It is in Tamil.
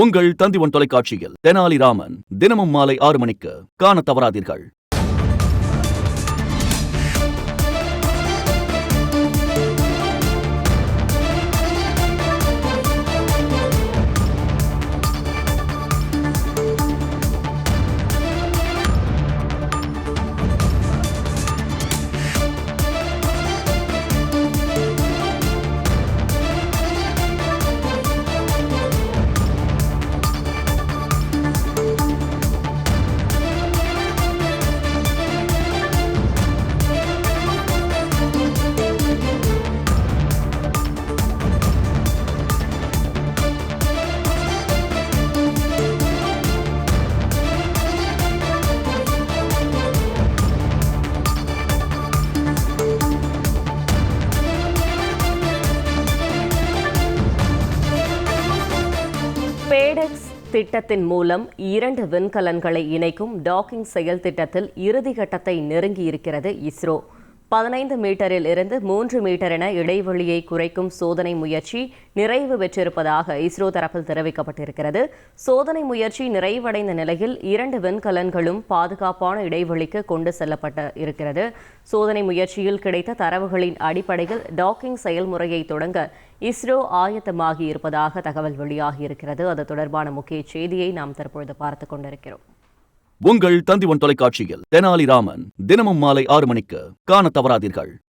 உங்கள் தந்திவன் தொலைக்காட்சியில் தெனாலிராமன் தினமும் மாலை 6 மணிக்கு காணத் தவறாதீர்கள். பேடெக்ஸ் திட்டத்தின் மூலம் 2 விண்கலன்களை இணைக்கும் டாக்கிங் செயல் திட்டத்தில் இறுதிக்கட்டத்தை நெருங்கியிருக்கிறது இஸ்ரோ. 15 மீட்டரில் இருந்து 3 மீட்டர் என இடைவெளியை குறைக்கும் சோதனை முயற்சி நிறைவு பெற்றிருப்பதாக இஸ்ரோ தரப்பில் தெரிவிக்கப்பட்டிருக்கிறது. சோதனை முயற்சி நிறைவடைந்த நிலையில் 2 விண்கலன்களும் பாதுகாப்பான இடைவெளிக்கு கொண்டு செல்லப்பட்டு இருக்கிறது. சோதனை முயற்சியில் கிடைத்த தரவுகளின் அடிப்படையில் டாக்கிங் செயல்முறையை தொடங்க இஸ்ரோ ஆயத்தமாகி இருப்பதாக தகவல் வெளியாகியிருக்கிறது. அது தொடர்பான முக்கிய செய்தியை நாம் தற்பொழுது பார்த்துக் கொண்டிருக்கிறோம். உங்கள் தந்திவன் தொலைக்காட்சியில் தெனாலிராமன் தினமும் மாலை 6 மணிக்கு காணத் தவறாதீர்கள்.